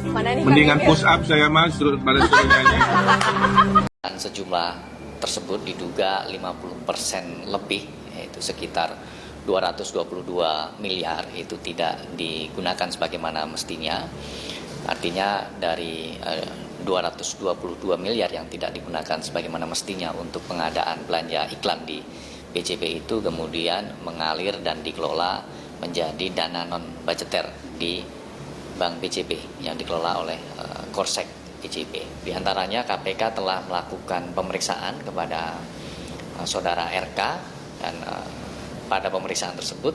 Mana nih? Mendingan push up saya mas, pada suruh nyanyi. Dan sejumlah tersebut diduga 50% lebih, yaitu sekitar 222 miliar itu tidak digunakan sebagaimana mestinya. Artinya dari 222 miliar yang tidak digunakan sebagaimana mestinya untuk pengadaan belanja iklan di BCP itu kemudian mengalir dan dikelola menjadi dana non-budgeter di Bank BCP yang dikelola oleh Korsek BCP. Di antaranya KPK telah melakukan pemeriksaan kepada saudara RK dan pada pemeriksaan tersebut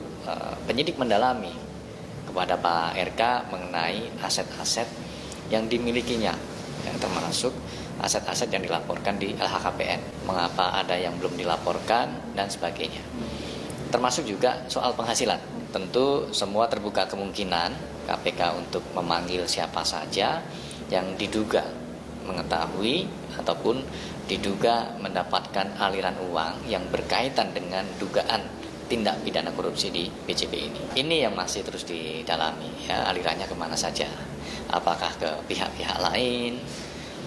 penyidik mendalami kepada Pak RK mengenai aset-aset yang dimilikinya, yang termasuk aset-aset yang dilaporkan di LHKPN, mengapa ada yang belum dilaporkan dan sebagainya. Termasuk juga soal penghasilan. Tentu semua terbuka kemungkinan KPK untuk memanggil siapa saja yang diduga mengetahui ataupun diduga mendapatkan aliran uang yang berkaitan dengan dugaan tindak pidana korupsi di BCP ini. Ini yang masih terus didalami, ya, alirannya kemana saja. Apakah ke pihak-pihak lain,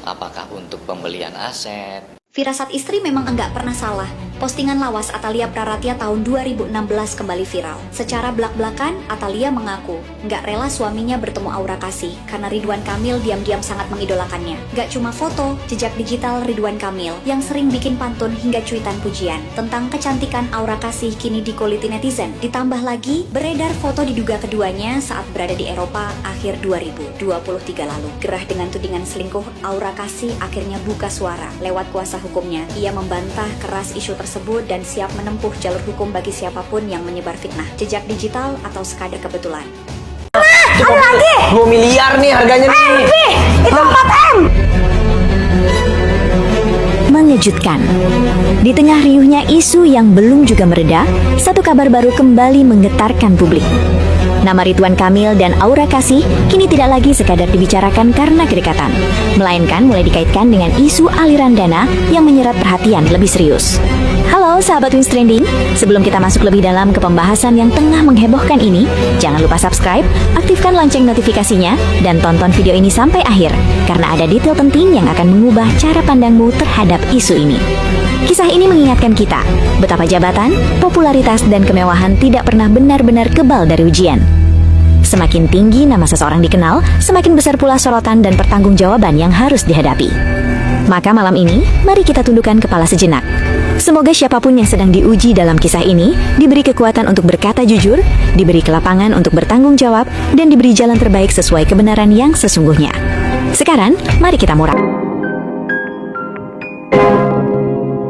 apakah untuk pembelian aset. Firasat istri memang enggak pernah salah. Postingan lawas Atalia Praratya tahun 2016 kembali viral. Secara belak-belakan, Atalia mengaku nggak rela suaminya bertemu Aura Kasih karena Ridwan Kamil diam-diam sangat mengidolakannya. Nggak cuma foto, jejak digital Ridwan Kamil yang sering bikin pantun hingga cuitan pujian tentang kecantikan Aura Kasih kini dikuliti netizen. Ditambah lagi, beredar foto diduga keduanya saat berada di Eropa akhir 2023 lalu. Gerah dengan tudingan selingkuh, Aura Kasih akhirnya buka suara lewat kuasa hukumnya. Ia membantah keras isu tersebut dan siap menempuh jalur hukum bagi siapapun yang menyebar fitnah, jejak digital atau sekadar kebetulan. Ada lagi? 2 miliar nih harganya nih. Itu 4M. Mengejutkan. Di tengah riuhnya isu yang belum juga mereda, satu kabar baru kembali menggetarkan publik. Nama Ridwan Kamil dan Aura Kasih kini tidak lagi sekadar dibicarakan karena kedekatan, melainkan mulai dikaitkan dengan isu aliran dana yang menyeret perhatian lebih serius. Halo sahabat Wins Trending, sebelum kita masuk lebih dalam ke pembahasan yang tengah menghebohkan ini, jangan lupa subscribe, aktifkan lonceng notifikasinya, dan tonton video ini sampai akhir, karena ada detail penting yang akan mengubah cara pandangmu terhadap isu ini. Kisah ini mengingatkan kita betapa jabatan, popularitas, dan kemewahan tidak pernah benar-benar kebal dari ujian. Semakin tinggi nama seseorang dikenal, semakin besar pula sorotan dan pertanggungjawaban yang harus dihadapi. Maka malam ini, mari kita tundukkan kepala sejenak. Semoga siapapun yang sedang diuji dalam kisah ini diberi kekuatan untuk berkata jujur, diberi kelapangan untuk bertanggung jawab, dan diberi jalan terbaik sesuai kebenaran yang sesungguhnya. Sekarang, mari kita murak.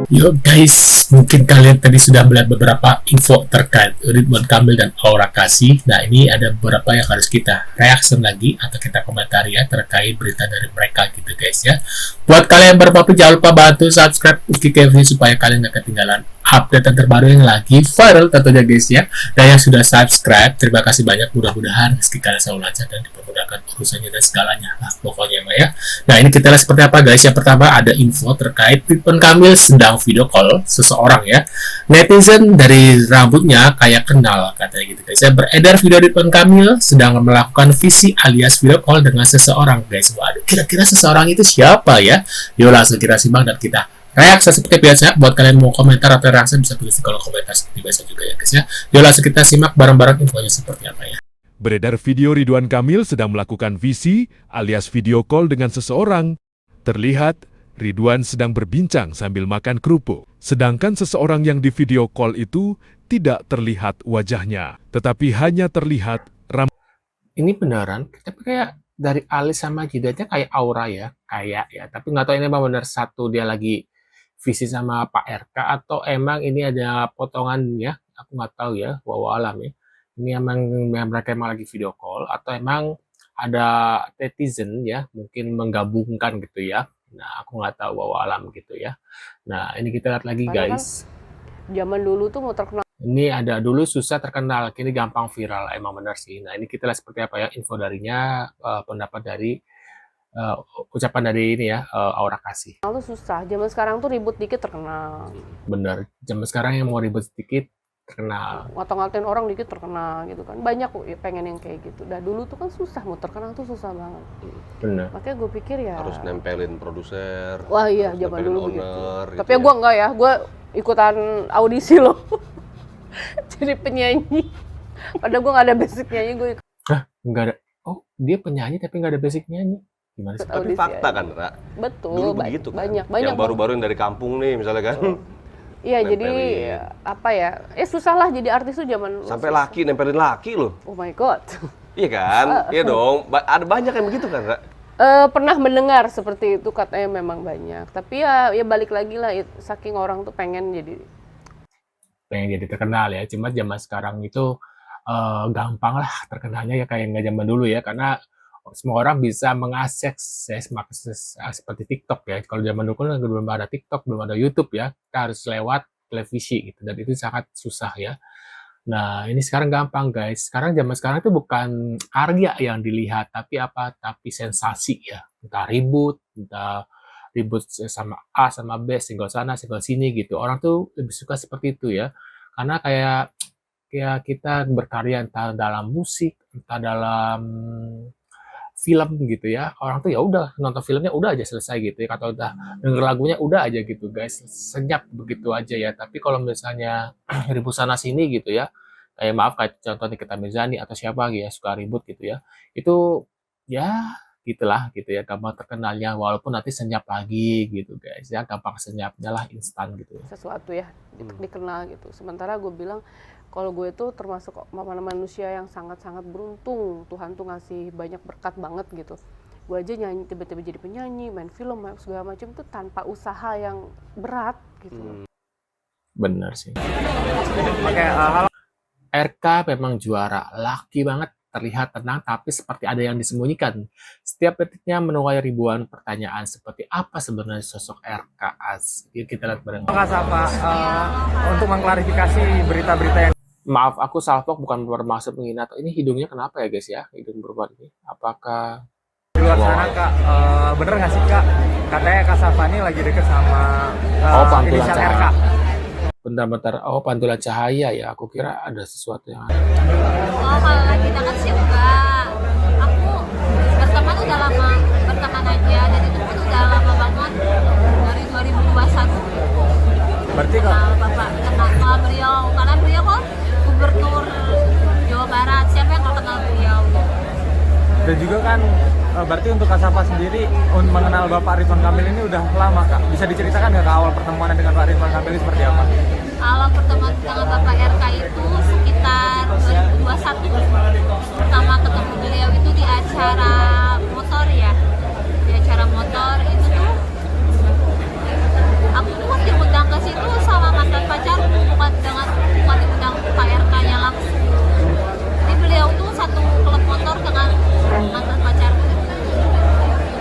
Yo guys, mungkin kalian tadi sudah melihat beberapa info terkait Ridwan Kamil dan Aura Kasih. Nah, ini ada beberapa yang harus kita reaction lagi atau kita komentari ya terkait berita dari mereka gitu guys ya. Buat kalian yang baru mampir, jangan lupa bantu subscribe Rizky Kevin supaya kalian gak ketinggalan update terbaru yang lagi viral tentunya guys ya. Dan yang sudah subscribe, terima kasih banyak. Mudah-mudahan rezeki kalian selalu lancar dan dipermudahkan urusannya dan segalanya lah pokoknya ya. Nah, ini kita lihat seperti apa guys. Yang pertama ada info terkait Ridwan Kamil sedang video call seseorang ya. Netizen dari rambutnya kayak kenal katanya gitu guys ya. Beredar video Ridwan Kamil sedang melakukan visi alias video call dengan seseorang guys. Waduh, kira-kira seseorang itu siapa ya? Yuk langsung kita simak dan kita reaksi seperti biasa. Buat kalian mau komentar atau reaksi bisa tulis di kolom komentar seperti biasa juga ya guys ya. Yuk langsung kita simak bareng-bareng infonya seperti apa ya. Beredar video Ridwan Kamil sedang melakukan visi alias video call dengan seseorang. Terlihat Ridwan sedang berbincang sambil makan kerupuk. Sedangkan seseorang yang di video call itu tidak terlihat wajahnya, tetapi hanya terlihat Ini beneran, tapi kayak dari alis sama jidatnya kayak Aura ya, kayak ya. Tapi nggak tahu ini emang bener satu dia lagi visi sama Pak RK atau emang ini ada potongan ya. Aku nggak tahu ya, wallahu alam ya. Ini emang mereka emang lagi video call atau emang ada netizen ya, mungkin menggabungkan gitu ya. Nah, aku nggak tahu wallahu alam gitu ya. Nah, ini kita lihat lagi guys. Zaman dulu tuh mau terkenal. Ini ada dulu susah terkenal, kini gampang viral. Emang benar sih. Nah, ini kita lihat seperti apa ya info darinya, pendapat dari ucapan dari ini ya, Aura Kasih. Itu susah. Zaman sekarang tuh ribut dikit terkenal. Bener. Zaman sekarang yang mau ribet sedikit terkenal. ngata-ngatain orang dikit terkenal gitu kan. Banyak kok pengen yang kayak gitu. Dah dulu tuh kan susah, mau terkenal tuh susah banget. Bener. Makanya gue pikir ya Harus nempelin produser. wah iya harus zaman nempelin dulu owner, begitu. gitu Tapi ya gue enggak ya, gue ikutan audisi loh. Jadi penyanyi. Padahal gue nggak ada basic nyanyi, gue ikut Hah? Nggak ada. Oh, dia penyanyi tapi nggak ada basic nyanyi. Gimana sih? Tapi audisi fakta aja. kan, Ra? Betul, Dulu begitu kan. banyak Yang baru-baru yang dari kampung nih misalnya kan. Iya, jadi Nempelin. apa ya? Susah lah jadi artis tuh zaman Sampai laki nempelin laki loh. Oh my god. Iya kan? Iya dong. Ada banyak yang begitu kan, Ra? Pernah mendengar seperti itu, katanya memang banyak. Tapi ya balik lagi lah, saking orang tuh pengen Pengen jadi terkenal ya. Cuma zaman sekarang itu gampang lah terkenalnya ya kayak nggak zaman dulu ya, karena semua orang bisa mengakses seperti TikTok ya. Kalau zaman dulu kan belum ada TikTok, belum ada YouTube ya, kita harus lewat televisi gitu, dan itu sangat susah ya. Nah ini sekarang gampang guys. Zaman sekarang itu bukan karya yang dilihat, tapi apa? Tapi sensasi ya. Entah ribut sama A sama B, single sana single sini gitu. Orang tuh lebih suka seperti itu ya, karena kayak kita berkarya entah dalam musik, entah dalam film gitu ya, orang tuh ya udah nonton filmnya udah aja selesai gitu ya, atau udah denger lagunya udah aja gitu guys, senyap begitu aja ya. Tapi kalau misalnya ribut sana sini gitu ya, kayak contoh Nikita Mirzani atau siapa gitu ya suka ribut gitu ya, itu ya gitulah gitu ya, gampang terkenalnya, walaupun nanti senyap lagi gitu guys ya, gampang senyapnya lah, instan gitu ya. sesuatu ya dikenal gitu. Sementara gue bilang kalau gue tuh termasuk manusia yang sangat-sangat beruntung. Tuhan tuh ngasih banyak berkat banget gitu. Gue aja nyanyi, tiba-tiba jadi penyanyi, main film, segala macam tuh tanpa usaha yang berat gitu. Bener sih. RK memang juara, laki banget, terlihat tenang tapi seperti ada yang disembunyikan. Setiap detiknya menuai ribuan pertanyaan seperti apa sebenarnya sosok RK As. Yuk kita lihat bareng. Kak Safa, untuk mengklarifikasi berita-berita yang Maaf, aku salfok bukan bermaksud menghina. Ini hidungnya kenapa ya guys ya? Hidung berubah ini. Apakah di luar sana Kak, bener nggak sih Kak? Katanya Kak Safa ini lagi deket sama Pantulan inisial RK. Cahaya? Bentar-bentar. Pantulan Cahaya ya. Aku kira ada sesuatu yang aneh. Oh, kalau lagi deket sih enggak. Aku berteman udah lama, berteman aja, dan itu pun udah lama banget, dari 2021. Berarti Kak, Kenal Bapak, kenal beliau, karena beliau kan gubernur Jawa Barat, siapa yang nggak kenal beliau? dan juga kan berarti untuk Kak Safa sendiri mengenal Bapak Ridwan Kamil ini udah lama Kak. Bisa diceritakan nggak awal pertemuan dengan Pak Ridwan Kamil ini seperti apa? Kalau pertemuan dengan Bapak RK itu sekitar 2021. Pertama ketemu beliau itu di acara motor ya. Di acara motor itu tuh aku tuh diundang ke situ sama mantan pacar, bukan diundang Pak RK-nya langsung. Jadi beliau tuh satu klub motor dengan mantan pacarku.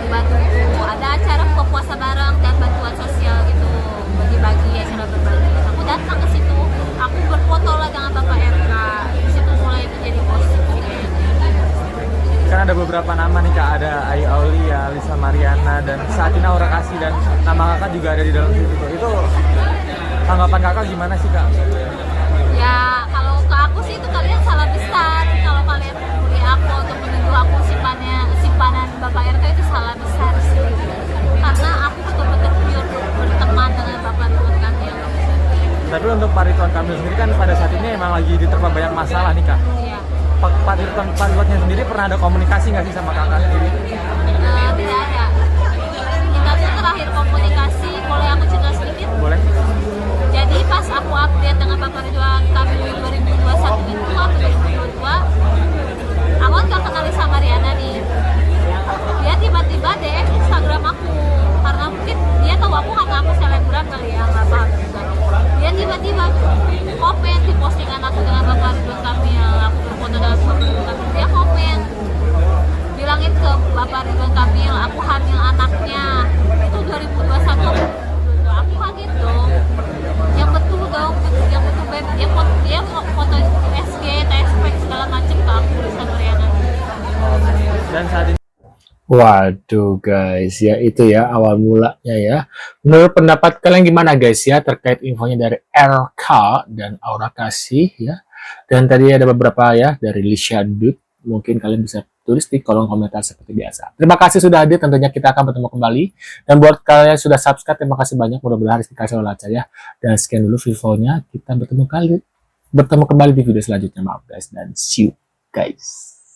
Dibantu itu ada acara buka puasa bareng dan bantuan sosial gitu, bagi-bagi acara berbagi. Aku datang ke situ, aku berfoto lah dengan Bapak RK. Di situ mulai menjadi positif. Kan ada beberapa nama nih Kak, ada Ai Aulia, Lisa Mariana, dan saat ini Aura Kasih, dan nama Kakak juga ada di dalam situ. Itu tanggapan Kakak gimana sih Kak? Ya kalau ke aku sih itu kalian salah besar. Kalau kalian membuli aku untuk menuduh aku simpanan Bapak RK itu salah besar sih. Karena aku betul-betul pure berteman dengan Bapak Ridwan Kamil. Tapi untuk Pak Ridwan Kamil sendiri kan pada saat ini emang lagi diterpa banyak masalah nih Kak. Iya. Pak Ridwannya sendiri pernah ada komunikasi nggak sih sama Kakak sendiri? Tidak ada. Kita tuh terakhir komunikasi, boleh aku cerita sedikit? Boleh? Jadi pas aku update dengan Bapak Ridwan Kamil 2021 itu, aku 2022, aku kan gak kenal Lisa Mariana nih. Dia tiba-tiba DM Instagram aku, karena mungkin dia tahu aku karena aku selebgram kali ya, nggak paham juga. Dia tiba-tiba komen di postingan aku dengan Bapak Ridwan Kamil, aku berfoto dengan Bapak Ridwan Kamil. Dia komen, bilangin ke Bapak Ridwan Kamil, aku hamil anaknya. Itu 2021. Aku kaget dong. Yang betul dong, yang betul dia foto SG, TSP segala macem ke aku Lisa Mariana. Dan saat ini Waduh guys, ya itu ya awal mulanya ya. Menurut pendapat kalian gimana guys ya terkait infonya dari RK dan Aura Kasih ya. Dan tadi ada beberapa ya dari Lisha Dut. Mungkin kalian bisa tulis di kolom komentar seperti biasa. Terima kasih sudah hadir, tentunya kita akan bertemu kembali. Dan buat kalian yang sudah subscribe, terima kasih banyak. Mudah-mudahan dikasih lancar ya. Dan sekian dulu videonya, kita bertemu kembali di video selanjutnya. Maaf guys, dan see you guys.